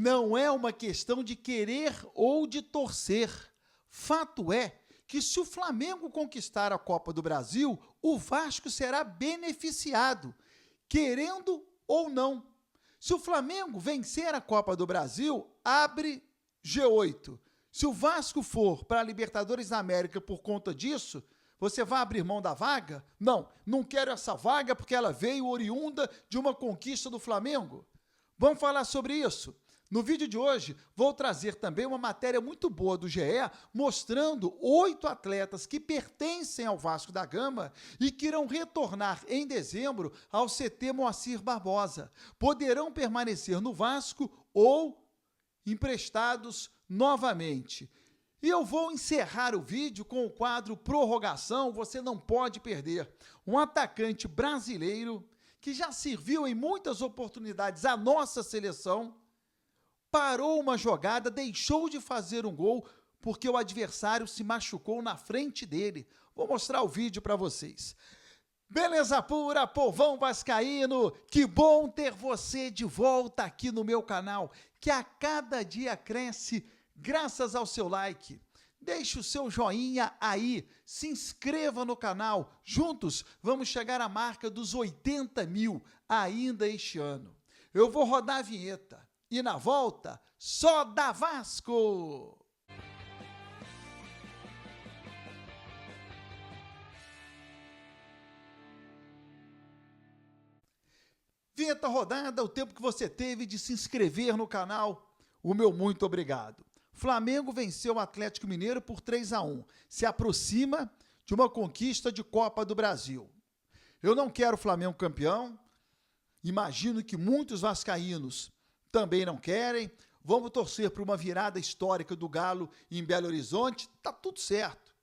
Não é uma questão de querer ou de torcer. Fato é que se o Flamengo conquistar a Copa do Brasil, o Vasco será beneficiado, querendo ou não. Se o Flamengo vencer a Copa do Brasil, abre G8. Se o Vasco for para a Libertadores da América por conta disso, você vai abrir mão da vaga? Não, não quero essa vaga porque ela veio oriunda de uma conquista do Flamengo. Vamos falar sobre isso? No vídeo de hoje, vou trazer também uma matéria muito boa do GE, mostrando 8 atletas que pertencem ao Vasco da Gama e que irão retornar em dezembro ao CT Moacir Barbosa. Poderão permanecer no Vasco ou emprestados novamente. E eu vou encerrar o vídeo com o quadro Prorrogação, você não pode perder. Um atacante brasileiro que já serviu em muitas oportunidades à nossa seleção, parou uma jogada, deixou de fazer um gol porque o adversário se machucou na frente dele. Vou mostrar o vídeo para vocês. Beleza pura, povão vascaíno, que bom ter você de volta aqui no meu canal, que a cada dia cresce graças ao seu like. Deixe o seu joinha aí, se inscreva no canal, juntos vamos chegar à marca dos 80 mil ainda este ano. Eu vou rodar a vinheta e na volta, só dá Vasco! Vinheta rodada, o tempo que você teve de se inscrever no canal, o meu muito obrigado. Flamengo venceu o Atlético Mineiro por 3-1, se aproxima de uma conquista de Copa do Brasil. Eu não quero o Flamengo campeão, imagino que muitos vascaínos também não querem, vamos torcer para uma virada histórica do Galo em Belo Horizonte, tá tudo certo.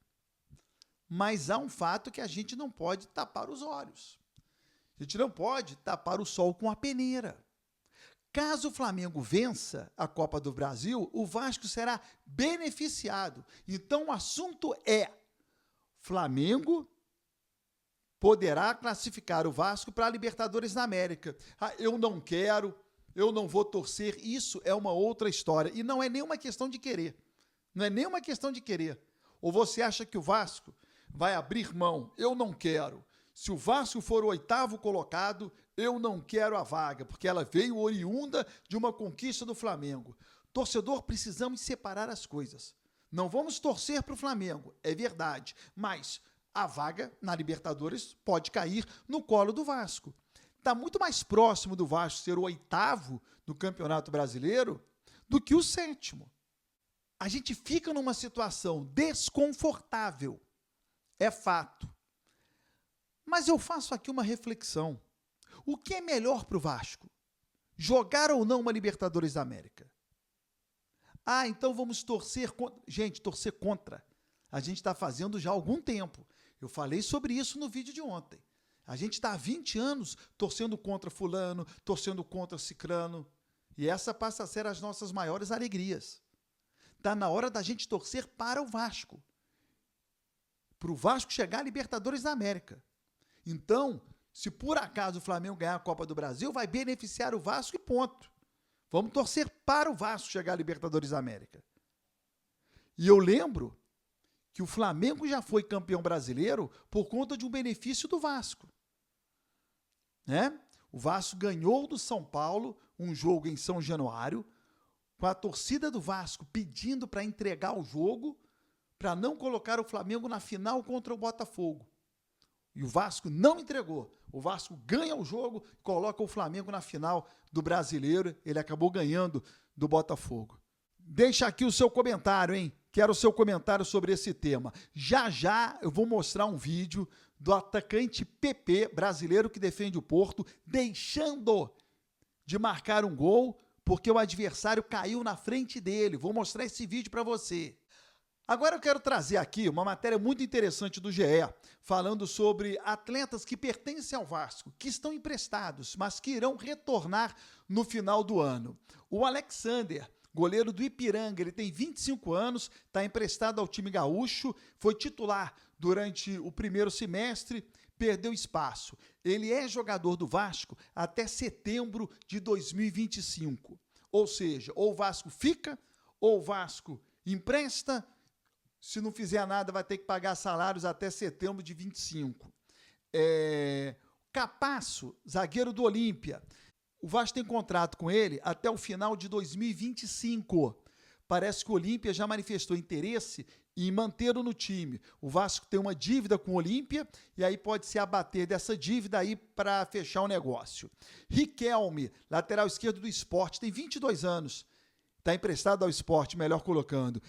Mas há um fato que a gente não pode tapar os olhos. A gente não pode tapar o sol com a peneira. Caso o Flamengo vença a Copa do Brasil, o Vasco será beneficiado. Então o assunto é: Flamengo poderá classificar o Vasco para a Libertadores da América. Ah, eu não quero, eu não vou torcer, isso é uma outra história. E não é nenhuma questão de querer. Não é nenhuma questão de querer. Ou você acha que o Vasco vai abrir mão? Eu não quero. Se o Vasco for o 8º colocado, eu não quero a vaga, porque ela veio oriunda de uma conquista do Flamengo. Torcedor, precisamos separar as coisas. Não vamos torcer para o Flamengo, é verdade, mas a vaga na Libertadores pode cair no colo do Vasco. Está muito mais próximo do Vasco ser o 8º do Campeonato Brasileiro do que o 7º. A gente fica numa situação desconfortável, é fato. Mas eu faço aqui uma reflexão. O que é melhor para o Vasco? Jogar ou não uma Libertadores da América? Ah, então vamos torcer contra. Gente, torcer contra. A gente está fazendo já há algum tempo. Eu falei sobre isso no vídeo de ontem. A gente está há 20 anos torcendo contra fulano, torcendo contra cicrano. E essa passa a ser as nossas maiores alegrias. Está na hora da gente torcer para o Vasco. Para o Vasco chegar à Libertadores da América. Então, se por acaso o Flamengo ganhar a Copa do Brasil, vai beneficiar o Vasco e ponto. Vamos torcer para o Vasco chegar à Libertadores da América. E eu lembro que o Flamengo já foi campeão brasileiro por conta de um benefício do Vasco. Né? O Vasco ganhou do São Paulo um jogo em São Januário, com a torcida do Vasco pedindo para entregar o jogo, para não colocar o Flamengo na final contra o Botafogo. E o Vasco não entregou. O Vasco ganha o jogo, coloca o Flamengo na final do Brasileiro. Ele acabou ganhando do Botafogo. Deixa aqui o seu comentário, hein? Quero o seu comentário sobre esse tema. Já já eu vou mostrar um vídeo do atacante PP, brasileiro que defende o Porto, deixando de marcar um gol porque o adversário caiu na frente dele. Vou mostrar esse vídeo para você. Agora eu quero trazer aqui uma matéria muito interessante do GE, falando sobre atletas que pertencem ao Vasco, que estão emprestados, mas que irão retornar no final do ano. O Alexander, goleiro do Ipiranga, ele tem 25 anos, está emprestado ao time gaúcho, foi titular durante o primeiro semestre, perdeu espaço. Ele é jogador do Vasco até setembro de 2025. Ou seja, ou o Vasco fica, ou o Vasco empresta. Se não fizer nada, vai ter que pagar salários até setembro de 25. Capasso, zagueiro do Olímpia. O Vasco tem contrato com ele até o final de 2025. Parece que o Olímpia já manifestou interesse em mantê-lo no time. O Vasco tem uma dívida com o Olímpia e aí pode se abater dessa dívida aí para fechar o negócio. Riquelme, lateral esquerdo do Sport, tem 22 anos. Está emprestado ao Sport, melhor colocando.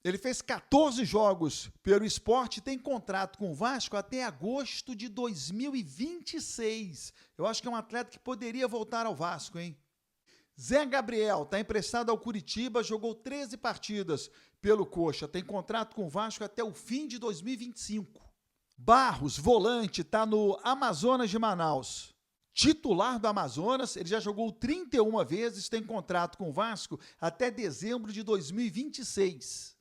Ele fez 14 jogos pelo Sport e tem contrato com o Vasco até agosto de 2026. Eu acho que é um atleta que poderia voltar ao Vasco, hein? Zé Gabriel está emprestado ao Curitiba, jogou 13 partidas pelo Coxa, tem contrato com o Vasco até o fim de 2025. Barros, volante, está no Amazonas de Manaus. Titular do Amazonas, ele já jogou 31 vezes, tem contrato com o Vasco até dezembro de 2026.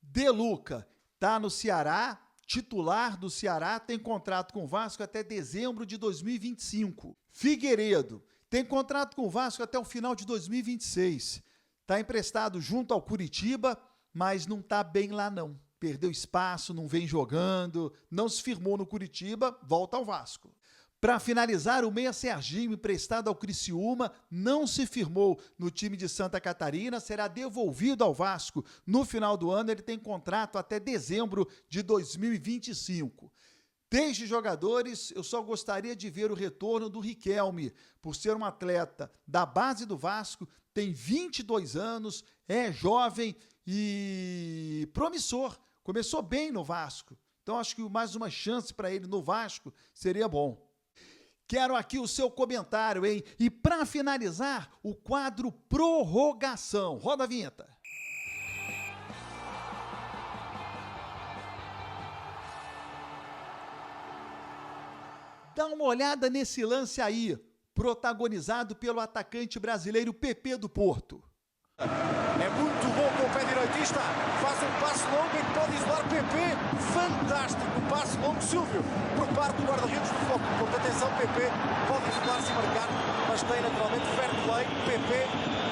De Luca está no Ceará, titular do Ceará, tem contrato com o Vasco até dezembro de 2025. Figueiredo tem contrato com o Vasco até o final de 2026. Está emprestado junto ao Curitiba, mas não está bem lá não. Perdeu espaço, não vem jogando, não se firmou no Curitiba, volta ao Vasco. Para finalizar, o meia Serginho, emprestado ao Criciúma, não se firmou no time de Santa Catarina, será devolvido ao Vasco no final do ano. Ele tem contrato até dezembro de 2025. Desde jogadores, eu só gostaria de ver o retorno do Riquelme, por ser um atleta da base do Vasco, tem 22 anos, é jovem e promissor. Começou bem no Vasco, então acho que mais uma chance para ele no Vasco seria bom. Quero aqui o seu comentário, hein? E para finalizar, o quadro Prorrogação. Roda a vinheta. Dá uma olhada nesse lance aí, protagonizado pelo atacante brasileiro PP do Porto. É muito bom com o pé direito. E está, faz um passe longo em que pode isolar PP. Fantástico, o passe longo, Silvio, por parte do guarda-redes do Foco. Portanto, atenção, PP pode isolar-se e marcar, mas tem naturalmente fair play. PP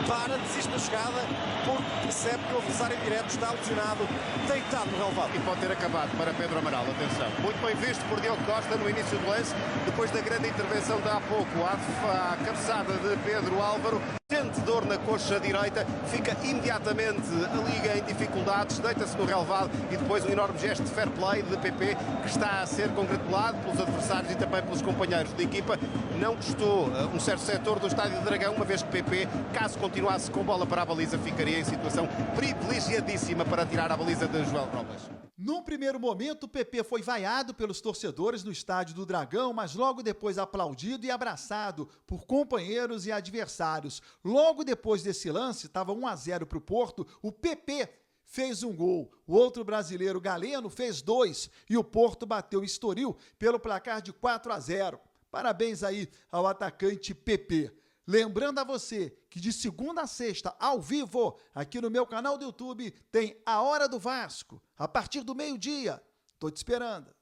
para, desiste da chegada, porque percebe que o adversário direto está lesionado, deitado no relvado. E pode ter acabado para Pedro Amaral, atenção. Muito bem visto por Diogo Costa no início do lance, depois da grande intervenção de há pouco, à cabeçada de Pedro Álvaro. Sente dor na coxa direita, fica imediatamente a Liga em dificuldades, deita-se no relvado e depois um enorme gesto de fair play de PP que está a ser congratulado pelos adversários e também pelos companheiros de equipa. Não gostou um certo setor do Estádio do Dragão, uma vez que PP, caso continuasse com bola para a baliza, ficaria em situação privilegiadíssima para tirar a baliza de João Robles. Num primeiro momento, o PP foi vaiado pelos torcedores no Estádio do Dragão, mas logo depois aplaudido e abraçado por companheiros e adversários. Logo depois desse lance, estava 1-0 para o Porto, o PP fez um gol. O outro brasileiro, Galeno, fez 2 e o Porto bateu o Estoril pelo placar de 4-0. Parabéns aí ao atacante PP. Lembrando a você que de segunda a sexta, ao vivo, aqui no meu canal do YouTube, tem a Hora do Vasco, a partir do meio-dia. Tô te esperando.